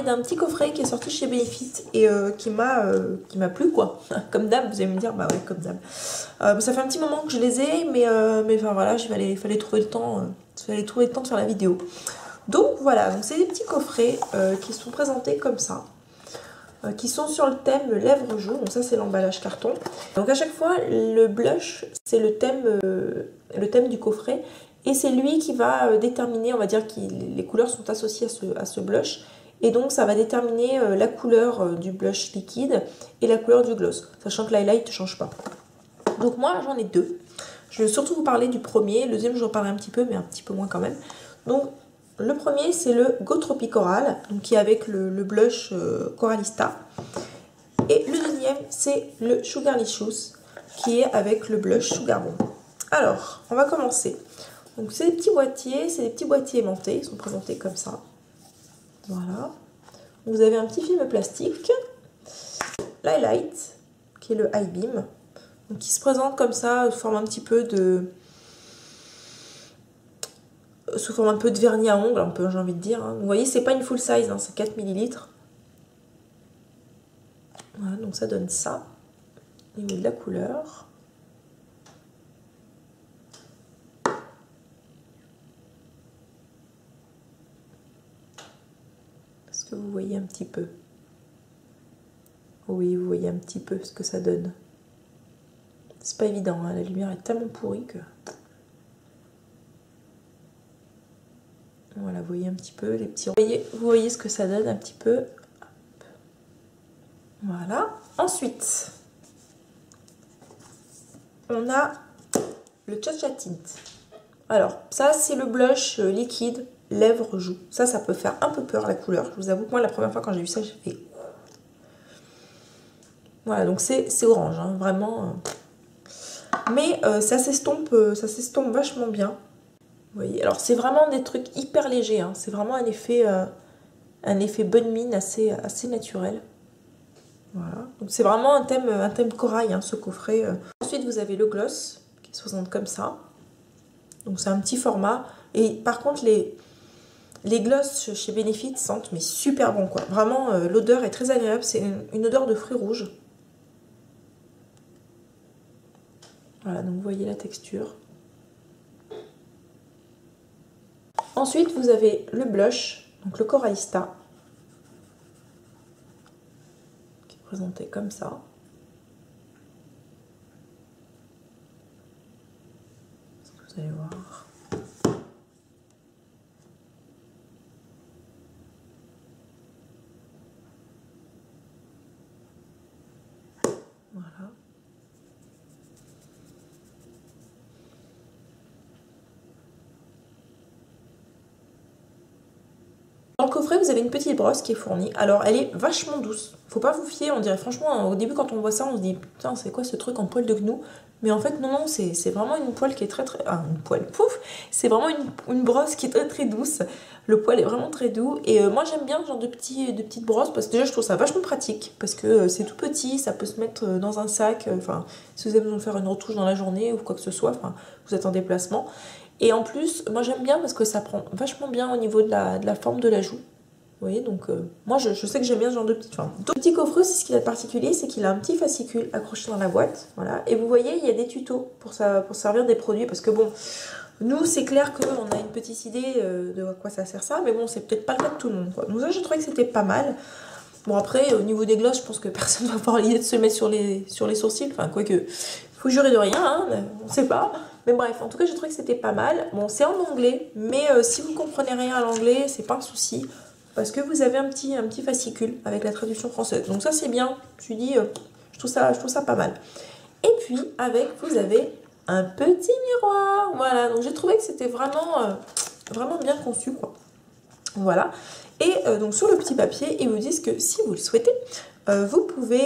d'un petit coffret qui est sorti chez Benefit et qui m'a plu quoi. Comme d'hab, vous allez me dire, bah ouais, comme d'hab. Ça fait un petit moment que je les ai, mais enfin voilà, il fallait trouver le temps, de faire la vidéo. Donc voilà, donc c'est des petits coffrets qui sont présentés comme ça, qui sont sur le thème lèvres joues. Donc ça c'est l'emballage carton. Donc à chaque fois le blush c'est le thème du coffret et c'est lui qui va déterminer, on va dire que les couleurs sont associées à ce blush et donc ça va déterminer la couleur du blush liquide et la couleur du gloss, sachant que l'highlight ne change pas. Donc moi j'en ai deux. Je vais surtout vous parler du premier, le deuxième je vous en parlerai un petit peu mais un petit peu moins quand même. Donc le premier c'est le Go Tropi Coral, donc qui est avec le blush Coralista. Et le deuxième c'est le Sugarlicious qui est avec le blush Sugar Bomb. Alors on va commencer. Donc c'est des petits boîtiers aimantés, ils sont présentés comme ça. Voilà. Vous avez un petit film plastique, l'highlight qui est le High Beam, donc qui se présente comme ça sous forme un peu de vernis à ongles, un peu, j'ai envie de dire. Vous voyez, c'est pas une full size, hein, c'est 4 ml. Voilà, donc ça donne ça. Au niveau de la couleur. Est-ce que vous voyez un petit peu? Oui, vous voyez un petit peu ce que ça donne. C'est pas évident, hein, la lumière est tellement pourrie que... Voilà, vous voyez un petit peu les petits... Vous voyez ce que ça donne un petit peu. Voilà. Ensuite, on a le Cha Cha Tint. Alors, ça, c'est le blush liquide lèvres joues. Ça peut faire un peu peur, la couleur. Je vous avoue que moi, la première fois quand j'ai vu ça, j'ai fait... Voilà, donc c'est orange, hein, vraiment. Mais ça s'estompe vachement bien. Vous voyez, alors c'est vraiment des trucs hyper légers, hein. C'est vraiment un effet bonne mine assez naturel. Voilà, donc c'est vraiment un thème corail, hein, ce coffret. Ensuite vous avez le gloss qui se présente comme ça. Donc c'est un petit format. Et par contre les gloss chez Benefit sentent mais super bon quoi. Vraiment l'odeur est très agréable, c'est une odeur de fruits rouges. Voilà, donc vous voyez la texture. Ensuite, vous avez le blush, donc le Coralista, qui est présenté comme ça. Est-ce que vous allez voir? Voilà. Dans le coffret, vous avez une petite brosse qui est fournie. Alors, elle est vachement douce. Faut pas vous fier, on dirait franchement, au début, quand on voit ça, on se dit putain, c'est quoi ce truc en poil de gnou? Mais en fait, non, c'est vraiment une poêle qui est très. Ah, une poêle, pouf! C'est vraiment une brosse qui est très douce. Le poil est vraiment très doux. Et moi, j'aime bien ce genre de petites brosses parce que déjà, je trouve ça vachement pratique. Parce que c'est tout petit, ça peut se mettre dans un sac. Enfin, si vous avez besoin de faire une retouche dans la journée ou quoi que ce soit, enfin, vous êtes en déplacement. Et en plus, moi j'aime bien parce que ça prend vachement bien au niveau de la forme de la joue. Vous voyez, donc moi je sais que j'aime bien ce genre de petite forme. Donc, le petit coffret, c'est ce qu'il a de particulier, c'est qu'il a un petit fascicule accroché dans la boîte. Voilà. Et vous voyez, il y a des tutos pour servir des produits. Parce que bon, nous c'est clair qu'on a une petite idée de à quoi ça sert ça. Mais bon, c'est peut-être pas le cas de tout le monde, quoi. Donc ça, j'ai trouvé que c'était pas mal. Bon, après, au niveau des glosses, je pense que personne ne va avoir l'idée de se mettre sur les sourcils. Enfin, quoique, faut jurer de rien, hein, on sait pas. Mais bref, en tout cas, j'ai trouvé que c'était pas mal. Bon, c'est en anglais, mais si vous comprenez rien à l'anglais, c'est pas un souci. Parce que vous avez un petit fascicule avec la traduction française. Donc ça, c'est bien. Je me dis, je trouve ça pas mal. Et puis, vous avez un petit miroir. Voilà, donc j'ai trouvé que c'était vraiment bien conçu, quoi. Voilà. Et donc sur le petit papier, ils vous disent que si vous le souhaitez, vous pouvez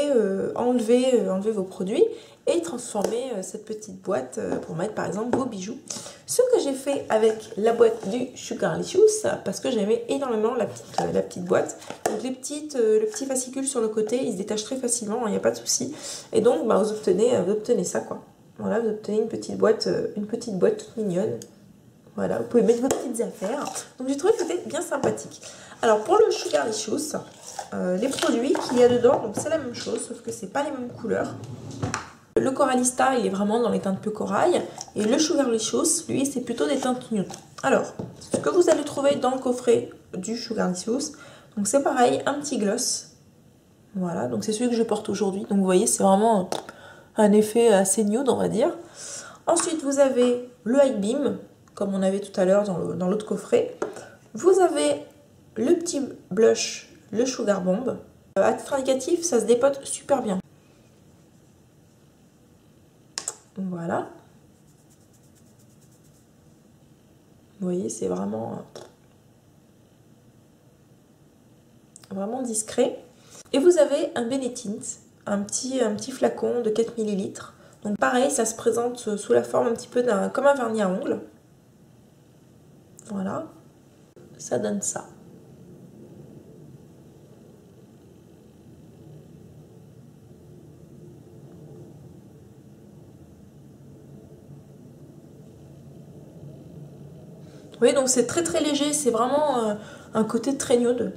enlever vos produits et transformer cette petite boîte pour mettre par exemple vos bijoux. Ce que j'ai fait avec la boîte du Sugarlicious, parce que j'aimais énormément la petite boîte. Donc le petit fascicule sur le côté, il se détache très facilement, il n'y a pas de souci. Et donc bah, vous obtenez ça quoi. Voilà, vous obtenez une petite boîte toute mignonne. Voilà, vous pouvez mettre vos petites affaires. Donc j'ai trouvé que c'était bien sympathique. Alors pour le Sugarlicious, les produits qu'il y a dedans, donc c'est la même chose, sauf que c'est pas les mêmes couleurs. Le Coralista, il est vraiment dans les teintes plus corail. Et le Sugarlicious, lui, c'est plutôt des teintes nude. Alors, ce que vous allez trouver dans le coffret du Sugarlicious, donc c'est pareil, un petit gloss. Voilà, donc c'est celui que je porte aujourd'hui. Donc vous voyez, c'est vraiment un effet assez nude, on va dire. Ensuite, vous avez le High Beam, comme on avait tout à l'heure dans l'autre coffret. Vous avez le petit blush, le Sugar Bomb. À titre indicatif, ça se dépote super bien. Voilà. Vous voyez, c'est vraiment discret. Et vous avez un Benetint, un petit flacon de 4 ml. Donc pareil, ça se présente sous la forme un petit peu comme un vernis à ongles. Voilà. Ça donne ça. Oui, donc c'est très très léger, c'est vraiment un côté très nude.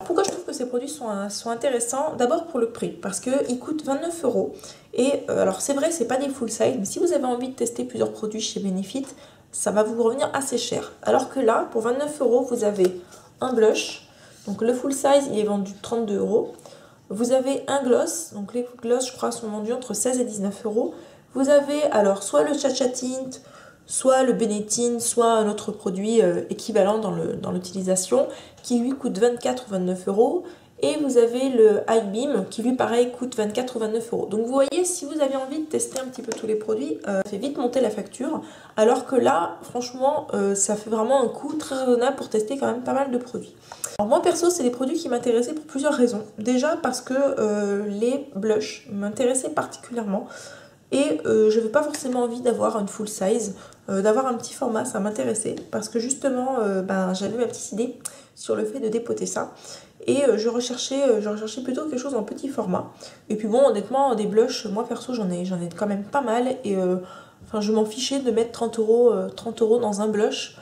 Pourquoi je trouve que ces produits sont intéressants? D'abord pour le prix, parce qu'ils coûtent 29 €. Et alors c'est vrai, c'est pas des full size, mais si vous avez envie de tester plusieurs produits chez Benefit, ça va vous revenir assez cher. Alors que là, pour 29 €, vous avez un blush. Donc le full size, il est vendu 32 €. Vous avez un gloss, donc les gloss, je crois, sont vendus entre 16 et 19 €. Vous avez alors soit le Cha-Cha Tint, soit le Benetint, soit un autre produit équivalent dans l'utilisation, qui lui coûte 24 ou 29 €. Et vous avez le High Beam, qui lui pareil coûte 24 ou 29 €. Donc vous voyez, si vous avez envie de tester un petit peu tous les produits, ça fait vite monter la facture. Alors que là, franchement, ça fait vraiment un coût très raisonnable pour tester quand même pas mal de produits. Alors moi perso, c'est des produits qui m'intéressaient pour plusieurs raisons. Déjà parce que les blushs m'intéressaient particulièrement. Et je n'avais pas forcément envie d'avoir une full size, d'avoir un petit format, ça m'intéressait. Parce que justement, j'avais ma petite idée sur le fait de dépoter ça. Et je recherchais plutôt quelque chose en petit format. Et puis bon, honnêtement, des blushs, moi perso, j'en ai quand même pas mal. Et je m'en fichais de mettre 30 € dans un blush.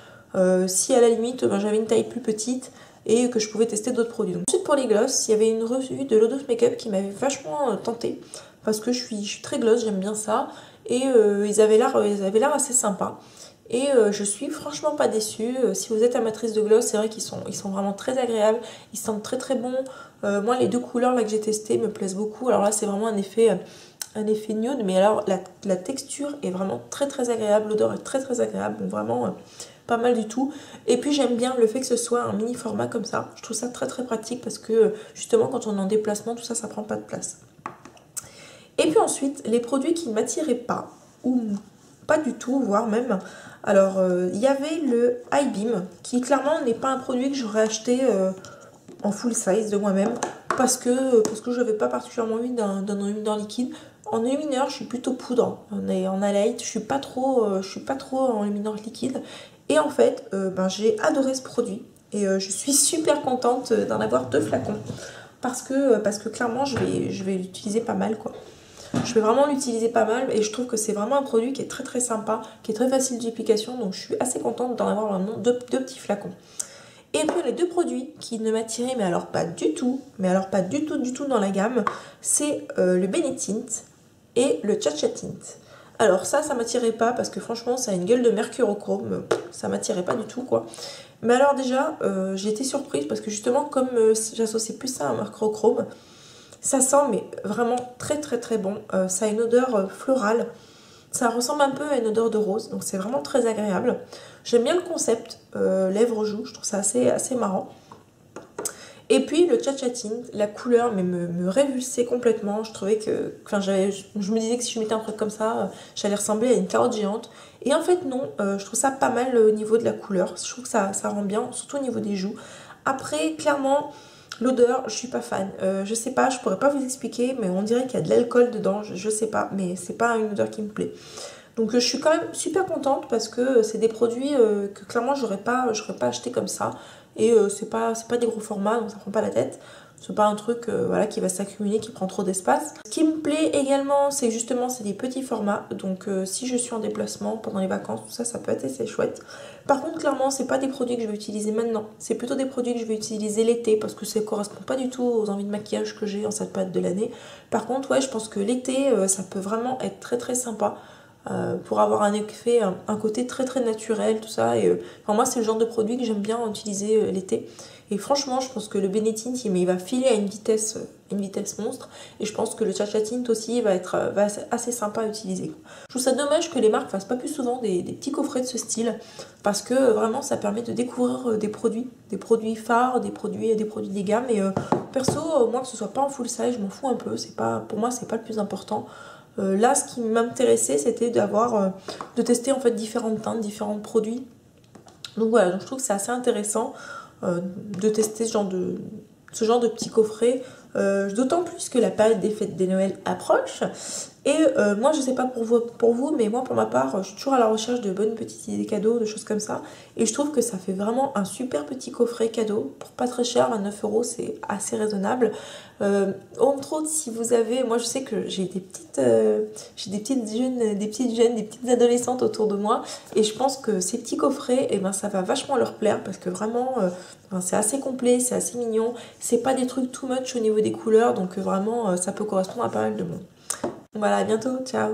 Si à la limite, j'avais une taille plus petite et que je pouvais tester d'autres produits. Donc, ensuite, pour les gloss, il y avait une revue de Lodos Makeup qui m'avait vachement tentée. Parce que je suis très gloss, j'aime bien ça. Et ils avaient l'air assez sympas. Et je suis franchement pas déçue. Si vous êtes amatrice de gloss, c'est vrai qu'ils sont vraiment très agréables. Ils sentent très très bons. Moi, les deux couleurs là que j'ai testées me plaisent beaucoup. Alors là, c'est vraiment un effet nude. Mais alors, la texture est vraiment très très agréable. L'odeur est très très agréable. Donc vraiment pas mal du tout. Et puis j'aime bien le fait que ce soit un mini format comme ça. Je trouve ça très très pratique parce que justement, quand on est en déplacement, tout ça, ça prend pas de place. Et puis ensuite, les produits qui ne m'attiraient pas, ou pas du tout, voire même. Alors, il y avait le High Beam, qui clairement n'est pas un produit que j'aurais acheté en full size de moi-même, parce que je n'avais pas particulièrement envie d'un illumineur liquide. En illumineur, je suis plutôt poudre, en highlight, je suis pas trop en illumineur liquide. Et en fait, j'ai adoré ce produit, et je suis super contente d'en avoir 2 flacons, parce que clairement, je vais l'utiliser pas mal, quoi. Je vais vraiment l'utiliser pas mal et je trouve que c'est vraiment un produit qui est très très sympa, qui est très facile d'application, donc je suis assez contente d'en avoir vraiment deux petits flacons. Et puis les 2 produits qui ne m'attiraient mais alors pas du tout dans la gamme, c'est le Benetint et le Cha-Cha Tint. Alors ça m'attirait pas parce que franchement ça a une gueule de mercurochrome, ça m'attirait pas du tout quoi. Mais alors déjà j'ai été surprise parce que justement comme j'associais plus ça à un mercurochrome, ça sent mais vraiment très très très bon. Ça a une odeur florale. Ça ressemble un peu à une odeur de rose. Donc c'est vraiment très agréable. J'aime bien le concept lèvres-joues. Je trouve ça assez marrant. Et puis le Cha-Cha Tint, la couleur me révulsait complètement. Je trouvais que... je me disais que si je mettais un truc comme ça, j'allais ressembler à une carotte géante. Et en fait non, je trouve ça pas mal au niveau de la couleur. Je trouve que ça rend bien, surtout au niveau des joues. Après, clairement... L'odeur, je suis pas fan. Je sais pas, je pourrais pas vous expliquer, mais on dirait qu'il y a de l'alcool dedans, je sais pas, mais c'est pas une odeur qui me plaît. Donc je suis quand même super contente parce que c'est des produits que clairement j'aurais pas acheté comme ça. Et c'est pas des gros formats, donc ça prend pas la tête. C'est pas un truc voilà, qui va s'accumuler, qui prend trop d'espace. Ce qui me plaît également, c'est justement c'est des petits formats. Donc si je suis en déplacement pendant les vacances, tout ça, ça peut être assez chouette. Par contre, clairement, c'est pas des produits que je vais utiliser maintenant. C'est plutôt des produits que je vais utiliser l'été parce que ça correspond pas du tout aux envies de maquillage que j'ai en cette période de l'année. Par contre, ouais, je pense que l'été, ça peut vraiment être très très sympa. Pour avoir un effet, un côté très très naturel, tout ça. Et enfin, moi, c'est le genre de produit que j'aime bien utiliser l'été. Et franchement, je pense que le Benetint, il va filer à une vitesse monstre. Et je pense que le Cha-Cha Tint aussi va être assez sympa à utiliser. Je trouve ça dommage que les marques fassent pas plus souvent des petits coffrets de ce style. Parce que vraiment, ça permet de découvrir des produits phares, des produits des gammes. Et perso, moi, que ce soit pas en full size, je m'en fous un peu. Pour moi, c'est pas le plus important. Là, ce qui m'intéressait, c'était de tester en fait différentes teintes, différents produits. Donc voilà, donc je trouve que c'est assez intéressant de tester ce genre de petits coffrets. D'autant plus que la période des fêtes des Noël approche. Et moi, je sais pas pour vous, mais moi, pour ma part, je suis toujours à la recherche de bonnes petites idées cadeaux, de choses comme ça. Et je trouve que ça fait vraiment un super petit coffret cadeau. Pour pas très cher, à 9 €, c'est assez raisonnable. Entre autres, si vous avez... Moi, je sais que j'ai des petites jeunes, des petites adolescentes autour de moi. Et je pense que ces petits coffrets, eh ben, ça va vachement leur plaire. Parce que vraiment, c'est assez complet, c'est assez mignon. C'est pas des trucs too much au niveau des couleurs. Donc vraiment, ça peut correspondre à pas mal de monde. Voilà, à bientôt, ciao!